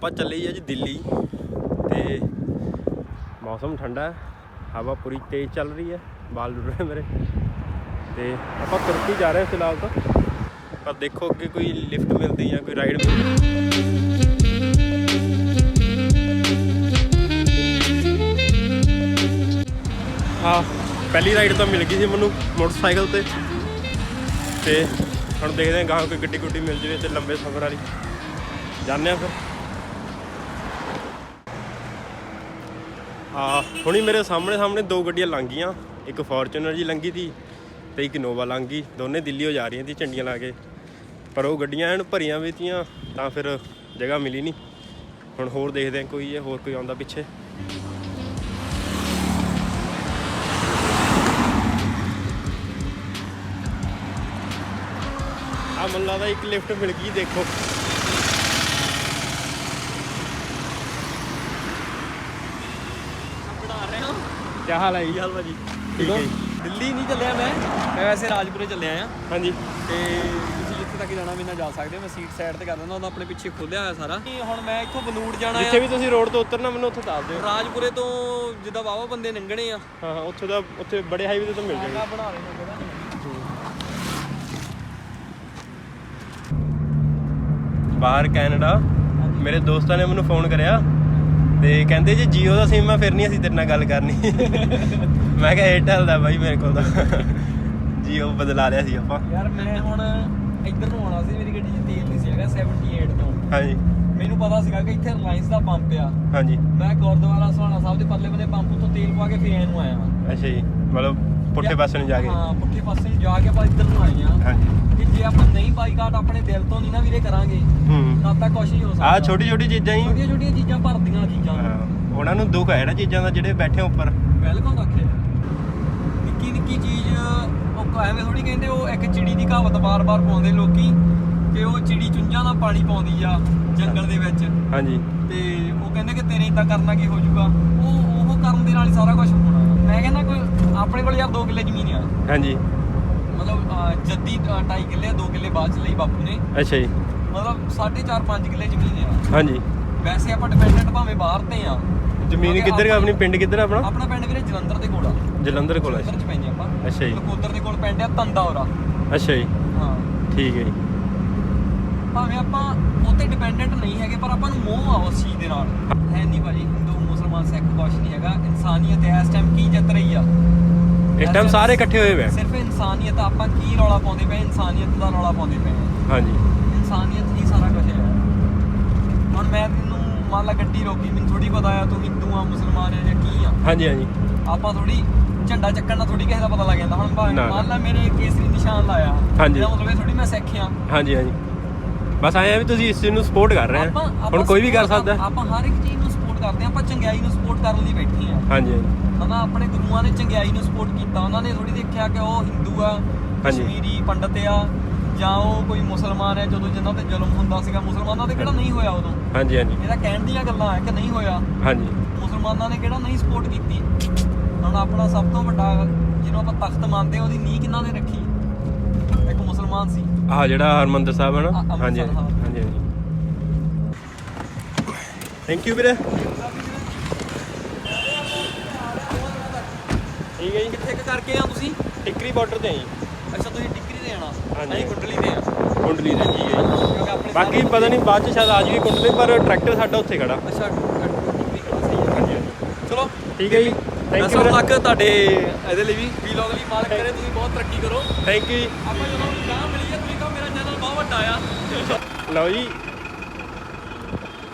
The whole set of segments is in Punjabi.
ਆਪਾਂ ਚੱਲੇ ਜੀ ਅੱਜ ਦਿੱਲੀ ਤੇ ਮੌਸਮ ਠੰਡਾ ਹੈ, ਹਵਾ ਪੂਰੀ ਤੇਜ਼ ਚੱਲ ਰਹੀ ਹੈ, ਬਾਲ ਡੁੱਲ ਰਹੇ ਮੇਰੇ ਤੇ ਆਪਾਂ ਤੁਰ ਕੇ ਜਾ ਰਹੇ ਹਾਂ ਫਿਲਹਾਲ ਤਾਂ, ਪਰ ਦੇਖੋ ਅੱਗੇ ਕੋਈ ਲਿਫਟ ਮਿਲਦੀ ਜਾਂ ਕੋਈ ਰਾਈਡ ਮਿਲਦੀ। ਹਾਂ ਪਹਿਲੀ ਰਾਈਡ ਤਾਂ ਮਿਲ ਗਈ ਸੀ ਮੈਨੂੰ ਮੋਟਰਸਾਈਕਲ ਤੇ ਹੁਣ ਦੇਖਦੇ ਹਾਂ ਗਾਹਾਂ ਕੋਈ ਗੱਡੀ ਗੁੱਡੀ ਮਿਲ ਜਾਵੇ ਤੇ ਲੰਬੇ ਸਫ਼ਰ ਵਾਲੀ ਜਾਂਦੇ ਹਾਂ ਫਿਰ। ਹੁਣੀ ਮੇਰੇ ਸਾਹਮਣੇ ਦੋ ਗੱਡੀਆਂ ਲੰਘ ਗਈਆਂ, ਇੱਕ ਫੋਰਚੂਨਰ ਜੀ ਲੰਘੀ ਤੀ ਤੇ ਇੱਕ ਇਨੋਵਾ ਲੰਘ ਗਈ, ਦੋਨੇ ਦਿੱਲੀ ਹੋ ਜਾ ਰਹੀਆਂ ਤੀ ਝੰਡੀਆਂ ਲਾ ਕੇ, ਪਰ ਉਹ ਗੱਡੀਆਂ ਐਨ ਭਰੀਆਂ ਵੀ ਤੀਆਂ ਤਾਂ ਫਿਰ ਜਗ੍ਹਾ ਮਿਲੀ ਨਹੀਂ। ਹੁਣ ਹੋਰ ਦੇਖਦੇ ਹਾਂ ਕੋਈ ਹੋਰ ਕੋਈ ਆਉਂਦਾ ਪਿੱਛੇ। ਮੈਨੂੰ ਲੱਗਦਾ ਇੱਕ ਲਿਫਟ ਮਿਲ ਗਈ, ਦੇਖੋ ਬਣਾ ਰਹੇ ਹੋ। ਕੀ ਹਾਲ ਹੈ ਜੀ? ਹਾਲ ਭਾਜੀ ਠੀਕ ਹੈ ਜੀ। ਦਿੱਲੀ ਨਹੀਂ ਚੱਲਿਆ ਮੈਂ ਵੈਸੇ ਰਾਜਪੁਰੇ ਚੱਲਿਆ ਆ। ਹਾਂਜੀ ਤੇ ਤੁਸੀਂ ਜਿੱਥੇ ਤੱਕ ਜਾਣਾ ਮੇਰੇ ਨਾਲ ਜਾ ਸਕਦੇ ਹੋ, ਮੈਂ ਸੀਟ ਸਾਈਡ ਤੇ ਕਰ ਦਿੰਦਾ, ਉਹਦਾ ਆਪਣੇ ਪਿੱਛੇ ਖੋਲਿਆ ਹੋਇਆ ਸਾਰਾ। ਹੁਣ ਮੈਂ ਇੱਥੋਂ ਬਨੂੜ ਜਾਣਾ ਜਿੱਥੇ ਵੀ ਤੁਸੀਂ ਰੋਡ ਤੋਂ ਉਤਰਨਾ ਮੈਨੂੰ ਉੱਥੇ ਦੱਸ ਦਿਓ। ਰਾਜਪੁਰੇ ਤੋਂ ਜਿੱਦਾਂ ਵਾਹਵਾ ਬੰਦੇ ਲੰਘਣੇ ਆ। ਹਾਂ ਉੱਥੇ ਬੜੇ ਹਾਈਵੇ ਤੇ ਤਾਂ ਮਿਲ ਜਾਣਗੇ। ਬਣਾ ਰਹੇ ਨੇ ਬਾਹਰ ਕੈਨੇਡਾ ਮੇਰੇ ਦੋਸਤਾਂ ਨੇ ਮੈਨੂੰ ਫੋਨ ਕਰਿਆ ਤੇ ਕਹਿੰਦੇ ਜੇ ਜੀਓ ਦਾ ਸਿਮ ਆ ਫਿਰ ਨਹੀਂ ਅਸੀਂ ਤੇਰੇ ਨਾਲ ਗੱਲ ਕਰਨੀ। ਮੈਂ ਕਿਹਾ ਏਅਰਟੈਲ ਦਾ ਬਾਈ ਮੇਰੇ ਕੋਲ ਤਾਂ ਜੀਓ ਬਦਲਾ ਲਿਆ ਸੀ ਆਪਾਂ। ਯਾਰ ਮੈਂ ਹੁਣ ਇੱਧਰ ਨੂੰ ਆਉਣਾ ਸੀ, ਮੇਰੀ ਗੱਡੀ 'ਚ ਤੇਲ ਨਹੀਂ ਸੀ ਹੈਗਾ 78 ਤੋਂ। ਹਾਂਜੀ ਮੈਨੂੰ ਪਤਾ ਸੀਗਾ ਕਿ ਇੱਥੇ ਰਿਲਾਇੰਸ ਦਾ ਪੰਪ ਆ। ਹਾਂਜੀ ਮੈਂ ਗੁਰਦੁਆਰਾ ਸੋਹਾਣਾ ਸਾਹਿਬ ਦੇ ਪਰਲੇ ਬੰਨੇ ਪੰਪ ਤੋਂ ਤੇਲ ਪਵਾ ਕੇ ਫੇਰ ਇਹਨੂੰ ਆਇਆ ਵਾਂ। ਅੱਛਾ ਜੀ, ਮਤਲਬ ਪੁੱਠੇ ਪਾਸੇ ਨੂੰ ਜਾ ਕੇ। ਹਾਂ ਪੁੱਠੇ ਪਾਸੇ ਨੂੰ ਜਾ ਕੇ ਆਪਾਂ ਇੱਧਰ ਨੂੰ ਆਏ ਆ। ਹਾਂਜੀ ਕਿ ਜੇ ਆਪਾਂ ਨਹੀਂ ਬਾਈਕਾਟ ਆਪਣੇ ਦਿਲ ਤੋਂ ਨਹੀਂ ਨਾ ਵੀਰੇ ਕਰਾਂਗੇ ਤਾਂ ਤਾਂ ਕੁਛ ਨਹੀਂ ਹੋ ਸਕਦਾ। ਆਹ ਛੋਟੀ ਚੀਜ਼ਾਂ ਹੀ, ਛੋਟੀਆਂ ਚੀਜ਼ਾਂ ਭਰਦੀਆਂ ਚੀਜ਼ਾਂ ਉਹਨਾਂ ਨੂੰ ਦੁੱਖ ਹੈ ਨਾ ਚੀਜ਼ਾਂ ਦਾ, ਜਿਹੜੇ ਬੈਠੇ ਉੱਪਰ। ਬਿਲਕੁਲ ਰੱਖੇ ਨਿੱਕੀ ਚੀਜ਼ ਉਹ ਐਵੇਂ ਥੋੜੀ ਕਹਿੰਦੇ, ਉਹ ਇੱਕ ਚਿੜੀ ਦੀ ਕਹਾਵਤ ਬਾਰ-ਬਾਰ ਪਾਉਂਦੇ ਲੋਕੀ ਕਿ ਉਹ ਚਿੜੀ ਚੁੰਝਾਂ ਦਾ ਪਾਣੀ ਪਾਉਂਦੀ ਆ ਜੰਗਲ ਦੇ ਵਿੱਚ। ਹਾਂਜੀ ਤੇ ਉਹ ਕਹਿੰਦੇ ਕਿ ਤੇਰੇ ਇਦਾਂ ਕਰਨਾ ਕੀ ਹੋ ਜਾਊਗਾ, ਉਹ ਕਰਨ ਦੇ ਨਾਲ ਹੀ ਸਾਰਾ ਕੁਝ ਹੋਣਾ। ਮੈਂ ਕਹਿੰਦਾ ਕੋਈ ਆਪਣੇ ਕੋਲ ਯਾਰ 2 ਕਿੱਲੇ ਜ਼ਮੀਨ ਆ। ਹਾਂਜੀ ਮਤਲਬ ਜੱਦੀ 2.5 ਕਿੱਲੇ 2 ਕਿੱਲੇ ਬਾਅਦ ਚ ਲਈ ਬਾਪੂ ਨੇ। ਅੱਛਾ ਜੀ, ਮਤਲਬ 4.5 ਕਿੱਲੇ ਜ਼ਮੀਨ ਆ। ਹਾਂਜੀ ਵੈਸੇ ਆਪਾਂ ਡਿਪੈਂਡੈਂਟ ਭਾਵੇਂ ਬਾਹਰ ਤੇ ਆ। ਜ਼ਮੀਨ ਕਿੱਧਰ ਆਪਣੀ ਪਿੰਡ ਕਿੱਧਰ ਆਪਣਾ? ਆਪਣਾ ਪਿੰਡ ਵੀਰੇ ਜਲੰਧਰ ਦੇ ਕੋਲ ਆ। ਜਲੰਧਰ ਕੋਲ? ਜਲੰਧਰ ਚ ਪੈਂਦੇ ਆਪਾਂ। ਅੱਛਾ ਜੀ। ਨਕੋਦਰ ਦੇ ਕੋਲ ਪਿੰਡ ਆ ਤੰਦਾਉਰਾ। ਅੱਛਾ ਜੀ, ਹਾਂ ਠੀਕ ਹੈ ਜੀ। ਭਾਵੇਂ ਆਪਾਂ ਉੱਤੇ ਡਿਪੈਂਡੈਂਟ ਨਹੀਂ ਹੈਗੇ ਪਰ ਆਪਾਂ ਨੂੰ ਮੋਹ ਆ ਉਸ ਚੀਜ਼ ਦੇ ਨਾਲ। ਹੈ ਨਹੀਂ ਭਾਜੀ ਹਿੰਦੂ ਮੁਸਲਮਾਨ ਸਿੱਖ ਕੁਛ ਨਹੀਂ ਹੈਗਾ। ਇਨਸਾਨੀਅਤ ਇਸ ਟਾਈਮ ਕੀ ਜਿੱਤ ਰਹੀ ਆ? ਇਸ ਟਾਈਮ ਸਾਰੇ ਇਕੱਠੇ ਹੋਏ ਹੋਏ। ਸਿਰਫ ਇਨਸਾਨੀਅਤ। ਆਪਾਂ ਕੀ ਰੌਲਾ ਪਾਉਂਦੇ ਪਏ? ਇਨਸਾਨੀਅਤ ਦਾ ਰੌਲਾ ਪਾਉਂਦੇ ਪਏ। ਹਾਂਜੀ ਇਨਸਾਨੀਅਤ ਹੀ ਸਾਰਾ ਕੁਝ ਹੈ। ਹੁਣ ਮੈਂ ਤੈਨੂੰ ਮੰਨ ਲਾ ਗੱਡੀ ਰੋਕੀ, ਮੈਨੂੰ ਥੋੜੀ ਪਤਾ ਆ ਤੂੰ ਹਿੰਦੂ ਆ ਮੁਸਲਮਾਨ ਆ ਜਾਂ ਕੀ ਆ। ਹਾਂਜੀ ਹਾਂਜੀ ਆਪਾਂ ਥੋੜੀ ਝੰਡਾ ਚੱਕਣ ਨਾਲ ਥੋੜੀ ਕਿਸੇ ਦਾ ਪਤਾ ਲੱਗ ਜਾਂਦਾ। ਹੁਣ ਮੰਨ ਲਾ ਮੇਰੇ ਕੇਸਰੀ ਨਿਸ਼ਾਨ ਲਾਇਆ, ਇਹਦਾ ਮਤਲਬ ਇਹ ਥੋੜੀ ਮੈਂ ਸਿੱਖ ਆ। ਹਾਂਜੀ ਹਾਂਜੀ ਬਸ ਆਏ ਆ ਵੀ ਤੁਸੀਂ ਇਸ ਚੀਜ਼ ਨੂੰ ਸਪੋਰਟ ਕਰ ਰਹੇ ਆ। ਹੁਣ ਕੋਈ ਵੀ ਕਰ ਸਕਦਾ। ਆਪਾਂ ਹਰ ਇੱਕ ਚੀਜ਼ ਨੂੰ ਸਪੋਰਟ ਕਰਦੇ ਆ। ਆਪਾਂ ਚੰਗਿਆਈ ਨੂੰ ਸਪੋਰਟ ਕਰਨ ਲਈ ਬੈਠੇ ਆ। ਹਾਂਜੀ ਹਾਂਜੀ ਹਨਾ ਆਪਣੇ ਗੁਰੂਆਂ ਨੇ ਚੰਗਿਆਈ ਨੂੰ ਸਪੋਰਟ ਕੀਤਾ। ਉਹਨਾਂ ਨੇ ਥੋੜੀ ਦੇਖਿਆ ਕਿ ਉਹ ਹਿੰਦੂ ਆ, ਕਸ਼ਮੀਰੀ ਪੰਡਤ ਆ, ਜਾਂ ਉਹ ਕੋਈ ਮੁਸਲਮਾਨ ਹੈ ਜਦੋਂ ਜਿਨ੍ਹਾਂ ਤੇ ਜ਼ੁਲਮ ਹੁੰਦਾ ਸੀਗਾ। ਮੁਸਲਮਾਨਾਂ ਤੇ ਕਿਹੜਾ ਨਹੀਂ ਹੋਇਆ ਉਦੋਂ? ਹਾਂਜੀ ਹਾਂਜੀ ਇਹਦਾ ਕਹਿਣ ਦੀਆਂ ਗੱਲਾਂ ਹੈ ਕਿ ਨਹੀਂ ਹੋਇਆ। ਹਾਂਜੀ ਮੁਸਲਮਾਨਾਂ ਨੇ ਕਿਹੜਾ ਨਹੀਂ ਸਪੋਰਟ ਕੀਤੀ। ਹੁਣ ਆਪਣਾ ਸਭ ਤੋਂ ਵੱਡਾ ਜਿਹਨੂੰ ਆਪਾਂ ਤਖਤ ਮੰਨਦੇ ਉਹਦੀ ਨੀਂਹ ਕਿਹਨਾਂ ਨੇ ਰੱਖੀ? ਇੱਕ ਮੁਸਲਮਾਨ ਸੀ। ਆਹ ਜਿਹੜਾ ਹਰਮੰਦਰ ਸਾਹਿਬ ਹੈ ਨਾ। ਹਾਂਜੀ ਹਾਂਜੀ ਹਾਂਜੀ ਥੈਂਕ ਯੂ ਵੀਰੇ। ਠੀਕ ਹੈ ਜੀ। ਕਿੱਥੇ ਕਰਕੇ ਆ ਤੁਸੀਂ? ਟਿੱਕਰੀ ਬਾਰਡਰ ਤੇ ਆ ਜੀ। ਅੱਛਾ ਤੁਸੀਂ ਟਿੱਕਰੀ ਤੇ ਆਣਾ? ਹਾਂਜੀ ਕੁੰਡਲੀ ਤੇ ਆ। ਕੁੰਡਲੀ ਤੇ ਠੀਕ ਹੈ ਜੀ। ਬਾਕੀ ਪਤਾ ਨਹੀਂ ਬਾਅਦ ਚ ਸ਼ਾਇਦ ਆ ਜਾਈਏ ਕੁੰਡਲੀ, ਪਰ ਟਰੈਕਟਰ ਸਾਡਾ ਉੱਥੇ ਖੜਾ। ਅੱਛਾ ਟਿੱਕਰੀ ਖੜਾ, ਸਹੀ ਹੈ। ਹਾਂਜੀ ਚਲੋ ਠੀਕ ਹੈ ਜੀ। ਥੈਂਕ ਯੂ ਤੱਕ ਤੁਹਾਡੇ ਇਹਦੇ ਲਈ ਵੀ ਵਲੌਗ ਲਈ ਮਾਲਕ ਕਰੇ ਤੁਸੀਂ ਬਹੁਤ ਤਰੱਕੀ ਕਰੋ। ਥੈਂਕ ਯੂ ਜੀ। ਆਪਾਂ ਜਦੋਂ ਗਾਂ ਮਿਲੀ ਹੈ ਤੁਸੀਂ ਕਹੋ ਮੇਰਾ ਚੈਨਲ ਬਹੁਤ ਵੱਡਾ ਆ। ਲਓ ਜੀ,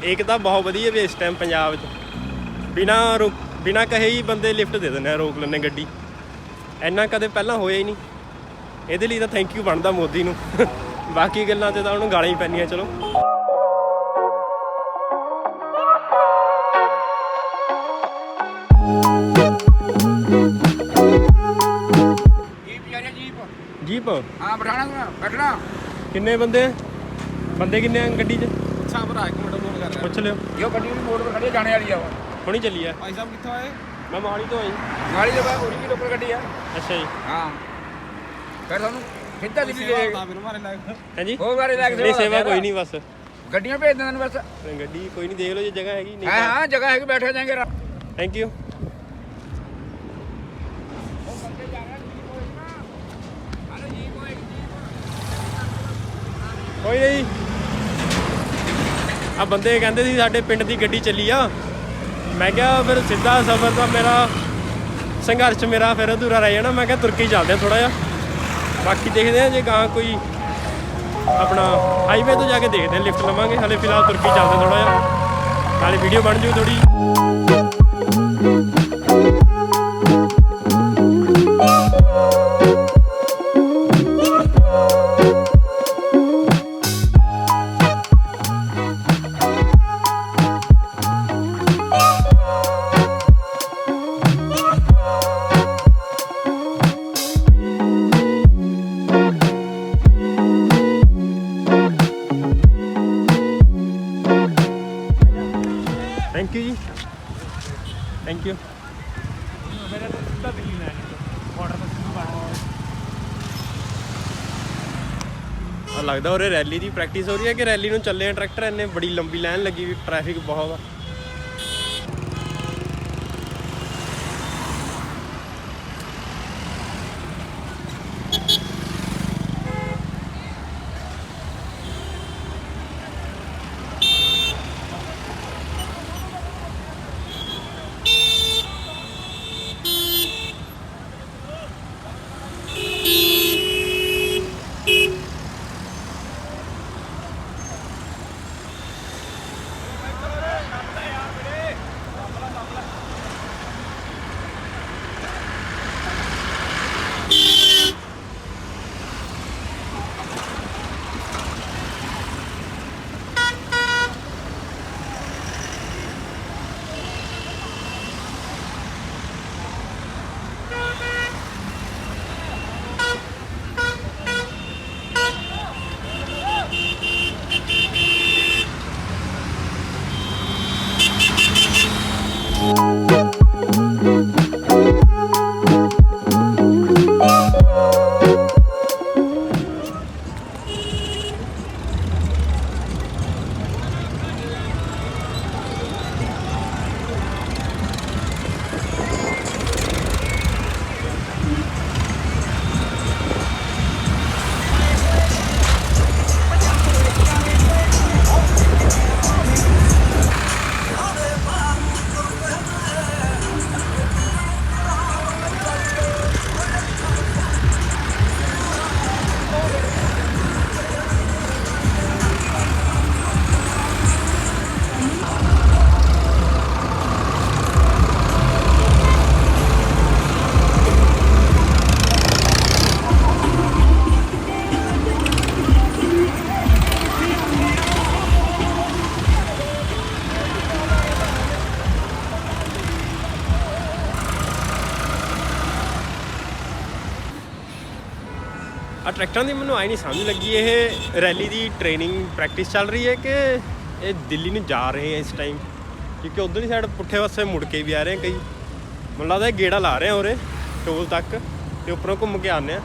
ਏਕਤਾ ਬਹੁਤ ਵਧੀਆ ਵੀ ਇਸ ਟਾਈਮ ਪੰਜਾਬ 'ਚ। ਬਿਨਾਂ ਕਹੇ ਹੀ ਬੰਦੇ ਲਿਫਟ ਦੇ ਦਿੰਦੇ ਆ, ਰੋਕ ਲੈਂਦੇ ਗੱਡੀ। ਇੰਨਾ ਕਦੇ ਪਹਿਲਾਂ ਹੋਇਆ ਹੀ ਨਹੀਂ। ਇਹਦੇ ਲਈ ਤਾਂ ਥੈਂਕ ਯੂ ਬਣਦਾ ਮੋਦੀ ਨੂੰ। ਬਾਕੀ ਗੱਲਾਂ 'ਤੇ ਤਾਂ ਉਹਨੂੰ ਗਾਲਾਂ ਹੀ ਪੈਂਦੀਆਂ। ਚਲੋ ਜੀਪ ਹਾਂ ਬਠਾਣਾ ਬੈਠਣਾ। ਕਿੰਨੇ ਬੰਦੇ ਕਿੰਨੇ ਆ ਗੱਡੀ 'ਚ? ਅੱਛਾ ਭਰਾ ਇੱਕ ਮਿੰਟ ਫੋਨ ਕਰ ਰਿਹਾ। ਪੁੱਛ ਲਿਓ। ਜੋ ਗੱਡੀ ਨੂੰ ਮੋੜ ਤੇ ਖੜੀ ਜਾਣੇ ਵਾਲੀ ਆ। ਹੁਣੀ ਚੱਲੀ ਆ। ਭਾਈ ਸਾਹਿਬ ਕਿੱਥੋਂ ਆਏ? ਮੈਂ ਮੋਹਾਲੀ ਤੋਂ ਆਈ। ਗਾੜੀ ਦੇ ਬਾਹਰ ਹੋਰੀ ਕੀ ਲੋਕਲ ਗੱਡੀ ਆ। ਅੱਛਾ ਜੀ। ਹਾਂ ਫਿਰ ਤੁਹਾਨੂੰ ਕਿੱਦਾਂ ਦਿੱਲੀ ਗਏ? ਹਾਂਜੀ ਹੋਰ ਬਾਰੇ ਲੱਗ ਨਹੀਂ ਸੇਵਾ ਕੋਈ ਨਹੀਂ, ਬਸ ਗੱਡੀਆਂ ਭੇਜ ਦਿੰਦੇ ਨੇ ਬਸ। ਗੱਡੀ ਕੋਈ ਨਹੀਂ, ਦੇਖ ਲਓ ਜੇ ਜਗ੍ਹਾ ਹੈਗੀ ਨਹੀਂ। ਹਾਂ ਜਗ੍ਹਾ ਹੈਗੀ, ਬੈਠੇ ਜਾਏंगे। Thank you. ਕੋਈ ਨਹੀਂ, ਆ ਬੰਦੇ ਕਹਿੰਦੇ ਸੀ ਸਾਡੇ ਪਿੰਡ ਦੀ ਗੱਡੀ ਚੱਲੀ ਆ। ਮੈਂ ਕਿਹਾ ਫਿਰ ਸਿੱਧਾ ਸਫ਼ਰ ਤਾਂ ਮੇਰਾ ਸੰਘਰਸ਼ ਮੇਰਾ ਫਿਰ ਅਧੂਰਾ ਰਹਿ ਜਾਣਾ। ਮੈਂ ਕਿਹਾ ਤੁਰ ਕੇ ਹੀ ਚੱਲਦੇ ਆ ਥੋੜ੍ਹਾ ਜਿਹਾ, ਬਾਕੀ ਦੇਖਦੇ ਆ ਜੇ ਗਾਂ ਕੋਈ ਆਪਣਾ ਹਾਈਵੇ ਤੋਂ ਜਾ ਕੇ ਦੇਖਦੇ ਆ, ਲਿਫਟ ਲਵਾਂਗੇ। ਹਾਲੇ ਫਿਲਹਾਲ ਤੁਰ ਕੇ ਹੀ ਚੱਲਦੇ ਥੋੜ੍ਹਾ ਜਿਹਾ, ਨਾਲੇ ਵੀਡੀਓ ਬਣ ਜੂ ਥੋੜ੍ਹੀ। ਥੈਂਕ ਯੂ ਜੀ, ਥੈਂਕ ਯੂ। ਲੱਗਦਾ ਉਰੇ ਰੈਲੀ ਦੀ ਪ੍ਰੈਕਟਿਸ ਹੋ ਰਹੀ ਹੈ ਕਿ ਰੈਲੀ ਨੂੰ ਚੱਲੇ ਆ ਟਰੈਕਟਰ। ਇੰਨੇ ਬੜੀ ਲੰਬੀ ਲਾਈਨ ਲੱਗੀ ਵੀ, ਟ੍ਰੈਫਿਕ ਬਹੁਤ ਆ। ਆ ਟਰੈਕਟਰਾਂ ਦੀ ਮੈਨੂੰ ਆਈ ਨਹੀਂ ਸਮਝ ਲੱਗੀ, ਇਹ ਰੈਲੀ ਦੀ ਟ੍ਰੇਨਿੰਗ ਪ੍ਰੈਕਟਿਸ ਚੱਲ ਰਹੀ ਹੈ ਕਿ ਇਹ ਦਿੱਲੀ ਨੂੰ ਜਾ ਰਹੇ ਆ ਇਸ ਟਾਈਮ, ਕਿਉਂਕਿ ਉਧਰਲੀ ਸਾਈਡ ਪੁੱਠੇ ਪਾਸੇ ਮੁੜ ਕੇ ਵੀ ਆ ਰਹੇ ਕਈ। ਮੈਨੂੰ ਲੱਗਦਾ ਇਹ ਗੇੜਾ ਲਾ ਰਹੇ ਆ ਉਰੇ ਟੋਲ ਤੱਕ ਤੇ ਉੱਪਰੋਂ ਘੁੰਮ ਕੇ ਆਉਂਦੇ ਆ।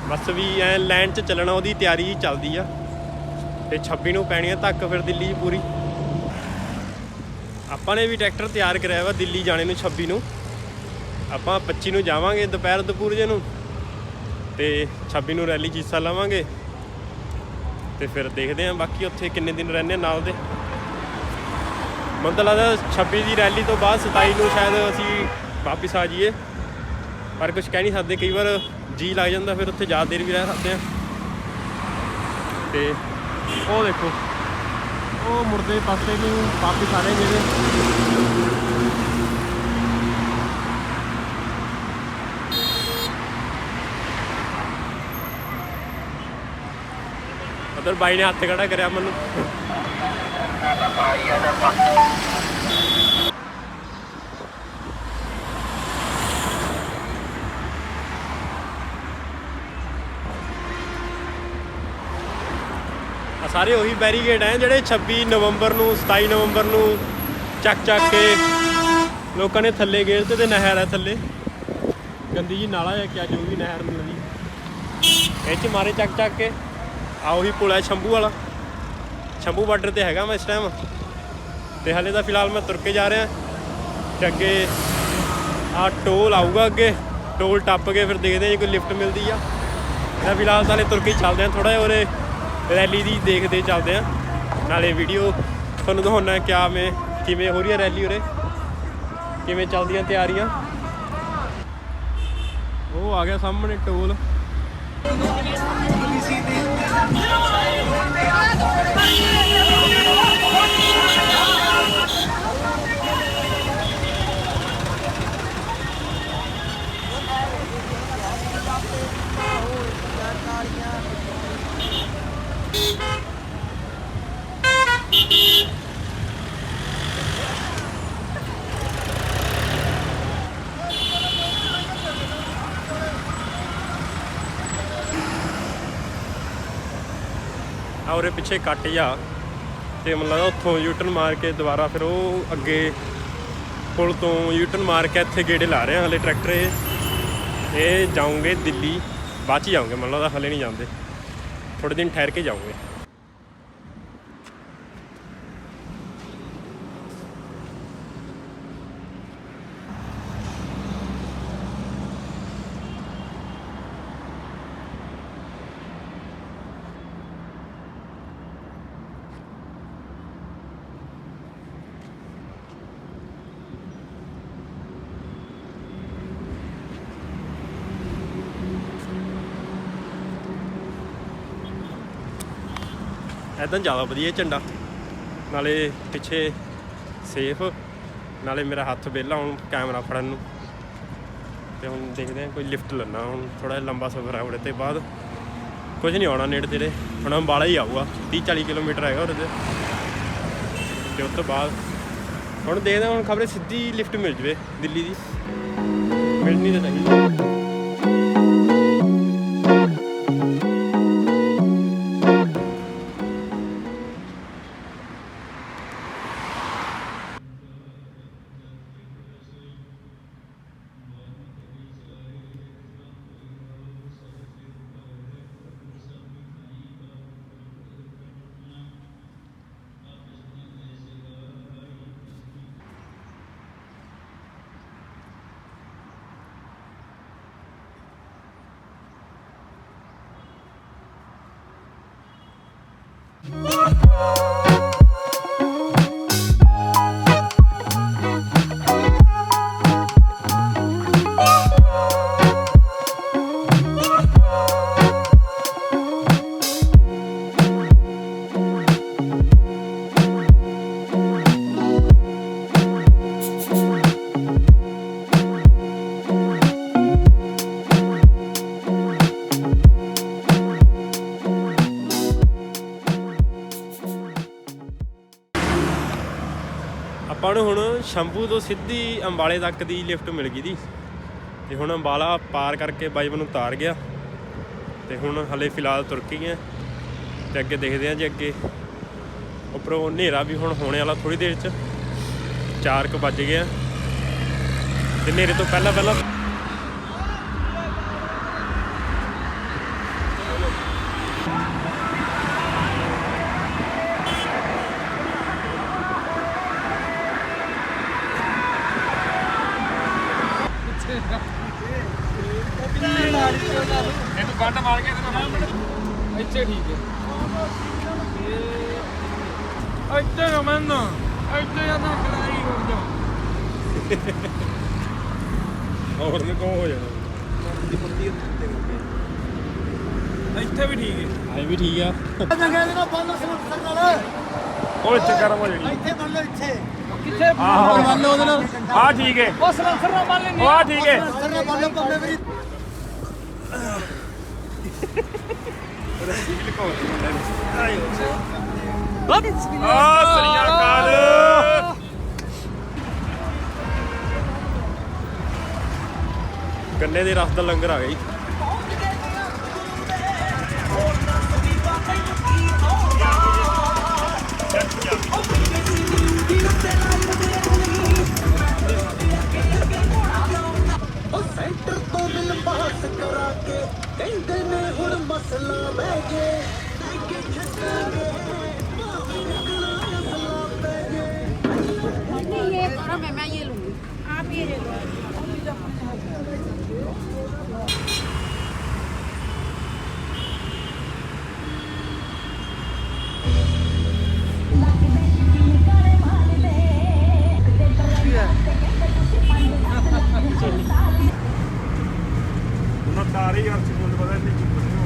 ਬਸ ਵੀ ਐ ਲਾਈਨ 'ਚ ਚੱਲਣਾ, ਉਹਦੀ ਤਿਆਰੀ ਚੱਲਦੀ ਆ। ਤੇ 26 ਨੂੰ ਪੈਣੀ ਆ ਧੱਕ ਫਿਰ ਦਿੱਲੀ 'ਚ ਪੂਰੀ। ਆਪਾਂ ਨੇ ਵੀ ਟਰੈਕਟਰ ਤਿਆਰ ਕਰਿਆ ਵਾ ਦਿੱਲੀ ਜਾਣੇ ਨੂੰ 26 ਨੂੰ। ਆਪਾਂ 25 ਨੂੰ ਜਾਵਾਂਗੇ ਦੁਪਹਿਰ ਦੁਪੂਰ ਜੇ ਨੂੰ, ਤੇ 26 ਨੂੰ ਰੈਲੀ 'ਚ ਹਿੱਸਾ ਲਵਾਂਗੇ। ਤੇ ਫਿਰ ਦੇਖਦੇ ਹਾਂ ਬਾਕੀ ਉੱਥੇ ਕਿੰਨੇ ਦਿਨ ਰਹਿੰਦੇ ਨਾਲ ਦੇ। ਮੈਨੂੰ ਤਾਂ ਲੱਗਦਾ 26 ਦੀ ਰੈਲੀ ਤੋਂ ਬਾਅਦ 27 ਨੂੰ ਸ਼ਾਇਦ ਅਸੀਂ ਵਾਪਿਸ ਆ ਜਾਈਏ, ਪਰ ਕੁਝ ਕਹਿ ਨਹੀਂ ਸਕਦੇ। ਕਈ ਵਾਰ ਜੀ ਲੱਗ ਜਾਂਦਾ, ਫਿਰ ਉੱਥੇ ਜ਼ਿਆਦਾ ਦੇਰ ਵੀ ਰਹਿ ਸਕਦੇ ਹਾਂ। ਤੇ ਉਹ ਦੇਖੋ ਉਹ ਮੁੜਦੇ ਪਾਸੇ ਨੂੰ ਵਾਪਿਸ ਆ ਰਹੇ ਜਿਹੜੇ। ਉਧਰ ਬਾਈ ਨੇ ਹੱਥ ਖੜਾ ਕਰਿਆ ਮੈਨੂੰ। ਸਾਰੇ ਉਹੀ ਬੈਰੀਗੇਡ ਹੈ ਜਿਹੜੇ 26 ਨਵੰਬਰ ਨੂੰ 27 ਨਵੰਬਰ ਨੂੰ ਚੱਕ ਕੇ ਲੋਕਾਂ ਨੇ ਥੱਲੇ ਗੇਰਤੇ। ਤੇ ਨਹਿਰ ਹੈ ਥੱਲੇ, ਗੰਦੀ ਜੀ ਨਾਲਾ ਹੈ ਕਿਆ ਜੋ ਵੀ ਨਹਿਰ ਮਿਲਦੀ, ਇਹ 'ਚ ਮਾਰੇ ਚੱਕ ਕੇ। ਆ ਉਹੀ ਪੁਲ ਹੈ ਸ਼ੰਭੂ ਵਾਲਾ, ਸ਼ੰਭੂ ਬਾਰਡਰ ਤੇ ਹੈਗਾ ਮੈਂ ਇਸ ਟਾਈਮ, ਤੇ ਹਾਲੇ ਤਾਂ ਫਿਲਹਾਲ ਮੈਂ ਤੁਰ ਕੇ ਜਾ ਰਿਹਾ। ਤੇ ਅੱਗੇ ਆ ਟੋਲ ਆਊਗਾ, ਅੱਗੇ ਟੋਲ ਟੱਪ ਕੇ ਫਿਰ ਦੇਖਦੇ ਜੇ ਕੋਈ ਲਿਫਟ ਮਿਲਦੀ ਆ। ਤਾਂ ਫਿਲਹਾਲ ਤਾਂ ਹਲੇ ਤੁਰ ਕੇ ਹੀ ਚੱਲਦੇ ਹਾਂ, ਥੋੜ੍ਹਾ ਜਿਹਾ ਉਰੇ ਰੈਲੀ ਦੀ ਦੇਖਦੇ ਚੱਲਦੇ ਹਾਂ, ਨਾਲੇ ਵੀਡੀਓ ਤੁਹਾਨੂੰ ਦਿਖਾਉਣਾ ਕਿਵੇਂ ਹੋ ਰਹੀ ਹੈ ਰੈਲੀ ਉਰੇ, ਕਿਵੇਂ ਚੱਲਦੀਆਂ ਤਿਆਰੀਆਂ। ਉਹ ਆ ਗਿਆ ਸਾਹਮਣੇ ਟੋਲ। ਔਰ ਪਿੱਛੇ ਕੱਟ ਜਾ ਤੇ ਮੈਨੂੰ ਲੱਗਦਾ ਉੱਥੋਂ ਯੂਟਰਨ ਮਾਰ ਕੇ ਦੁਬਾਰਾ ਫਿਰ ਉਹ ਅੱਗੇ ਪੁਲ ਤੋਂ ਯੂਟਰਨ ਮਾਰ ਕੇ ਇੱਥੇ ਗੇੜੇ ਲਾ ਰਹੇ ਆ ਹਲੇ ਟਰੈਕਟਰ। ਇਹ ਜਾਉਂਗੇ ਦਿੱਲੀ, ਬਾਅਦ 'ਚ ਜਾਉਂਗੇ, ਮੈਨੂੰ ਲੱਗਦਾ ਹਲੇ ਨਹੀਂ ਜਾਂਦੇ, ਥੋੜ੍ਹੇ ਦਿਨ ਠਹਿਰ ਕੇ ਜਾਉਂਗੇ। ਇੱਦਾਂ ਜ਼ਿਆਦਾ ਵਧੀਆ ਝੰਡਾ, ਨਾਲੇ ਪਿੱਛੇ ਸੇਫ, ਨਾਲੇ ਮੇਰਾ ਹੱਥ ਵਿਹਲਾ ਹੁਣ ਕੈਮਰਾ ਫੜਨ ਨੂੰ। ਤੇ ਹੁਣ ਦੇਖਦੇ ਹਾਂ ਕੋਈ ਲਿਫਟ ਲੈਣਾ, ਹੁਣ ਥੋੜ੍ਹਾ ਜਿਹਾ ਲੰਬਾ ਸਫ਼ਰ ਹੈ ਉਹਦੇ ਤੇ ਬਾਅਦ ਕੁਝ ਨਹੀਂ ਆਉਣਾ ਨੇੜੇ ਤੇੜੇ, ਹੁਣ ਅੰਬਾਲਾ ਹੀ ਆਊਗਾ, 30-40 ਕਿਲੋਮੀਟਰ ਹੈਗਾ ਉਹਦੇ ਤੇ ਉਸ ਤੋਂ ਬਾਅਦ ਹੁਣ ਦੇਖਦੇ ਹੁਣ ਖਬਰੇ ਸਿੱਧੀ ਲਿਫਟ ਮਿਲ ਜਵੇ ਦਿੱਲੀ ਦੀ, ਮਿਲਣੀ ਤਾਂ ਚਾਹੀਦੀ। ਆਪਾਂ ਨੂੰ ਹੁਣ ਸ਼ੰਭੂ ਤੋਂ ਸਿੱਧੀ ਅੰਬਾਲੇ ਤੱਕ ਦੀ ਲਿਫਟ ਮਿਲ ਗਈ ਦੀ, ਤੇ ਹੁਣ ਅੰਬਾਲਾ ਪਾਰ ਕਰਕੇ ਬਾਈ ਮੈਨੂੰ ਉਤਾਰ ਗਿਆ, ਤੇ ਹੁਣ ਹਲੇ ਫਿਲਹਾਲ ਤੁਰ ਕੇ ਗਏ ਤੇ ਅੱਗੇ ਦੇਖਦੇ ਹਾਂ ਜੀ। ਅੱਗੇ ਉੱਪਰੋਂ ਹਨੇਰਾ ਵੀ ਹੁਣ ਹੋਣੇ ਵਾਲਾ ਥੋੜ੍ਹੀ ਦੇਰ 'ਚ, 4 ਕੁ ਵੱਜ ਗਏ ਆ, ਤੇ ਹਨੇਰੇ ਤੋਂ ਪਹਿਲਾਂ ਇਹਨੂੰ ਬੰਦ ਮਾਰ ਕੇ ਇੱਥੇ ਠੀਕ ਹੈ। ਇੱਥੇ ਨਾ ਮੰਨੋ, ਇੱਥੇ ਜਾਂ ਤਾਂ ਖੜਾਈ ਹੋ ਜਾ, ਹੋਰ ਵੀ ਕੋ ਹੋ ਜਾਣਾ। ਇੱਥੇ ਵੀ ਠੀਕ ਹੈ, ਐ ਵੀ ਠੀਕ ਆ। ਉਹ ਇੱਥੇ ਕਰਮ ਹੋ ਜਾਣੀ, ਇੱਥੇ ਬੰਨ ਲਓ, ਇੱਥੇ ਕਿੱਥੇ ਬੰਨ ਲਓ ਉਹਦੇ ਨਾਲ। ਆ ਠੀਕ ਹੈ, ਉਹ ਸਲੈਂਸਰ ਨਾਲ ਬੰਨ ਲੈਣੀ, ਆ ਠੀਕ ਹੈ, ਸਲੈਂਸਰ ਨਾਲ ਬੰਨ ਲਓ ਕੰਮੇ ਵੀ। ਗੰਨੇ ਦੇ ਰਸ ਦਾ ਲੰਗਰ ਆ ਗਿਆ ਜੀ। ਸੈਂਟਰ ਤੋਂ ਦਿਲ ਪਾਸ ਕਰਾ ਕੇ ਕਹਿੰਦੇ ਨੇ ਹੁਣ ਮਸਲਾ ਬਹਿ ਜੇ, ਲੈ ਕੇ ਛੱਡਾਂਗੇ ये थोड़ा मैं ये लूँगी, आप ये ले लो। ਉਹਨਾਂ ਤਾਰੇ ਯਾਰ ਸਕੂਲ ਪਤਾ ਨਹੀਂ ਚੁੱਪ ਨਹੀਂ ਹੋ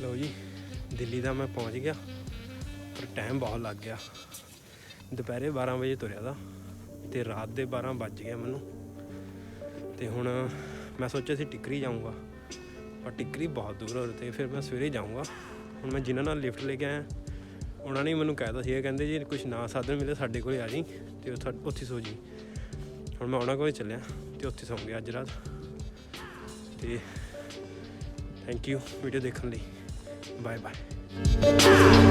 ਲਓ ਜੀ ਦਿੱਲੀ ਦਾ ਮੈਂ ਪਹੁੰਚ ਗਿਆ ਪਰ ਟਾਈਮ ਬਹੁਤ ਲੱਗ ਗਿਆ। ਦੁਪਹਿਰੇ 12 ਵਜੇ ਤੁਰਿਆ ਦਾ ਤੇ ਰਾਤ ਦੇ 12 ਵੱਜ ਗਿਆ ਮੈਨੂੰ। ਤੇ ਹੁਣ ਮੈਂ ਸੋਚਿਆ ਸੀ ਟਿੱਕਰੀ ਜਾਊਂਗਾ ਪਰ ਟਿੱਕਰੀ ਬਹੁਤ ਦੂਰ ਹੋ ਤੇ ਫਿਰ ਮੈਂ ਸਵੇਰੇ ਜਾਊਂਗਾ। ਹੁਣ ਮੈਂ ਜਿਨ੍ਹਾਂ ਨਾਲ ਲਿਫਟ ਲੈ ਕੇ ਆਇਆ ਉਹਨਾਂ ਨੇ ਮੈਨੂੰ ਕਹਿ ਦਿੱਤਾ ਸੀ, ਕਹਿੰਦੇ ਜੀ ਕੁਛ ਨਾ ਸਾਧਨ ਮਿਲੇ ਸਾਡੇ ਕੋਲ ਆ ਜੀ ਤੇ ਉੱਥੇ ਸੋ ਜੀ। ਹੁਣ ਮੈਂ ਉਹਨਾਂ ਕੋਲ ਚੱਲਿਆ ਤੇ ਉੱਥੇ ਸੌਂ ਗਿਆ ਅੱਜ ਰਾਤ। ਤੇ ਥੈਂਕ ਯੂ ਵੀਡੀਓ ਦੇਖਣ ਲਈ। Bye bye.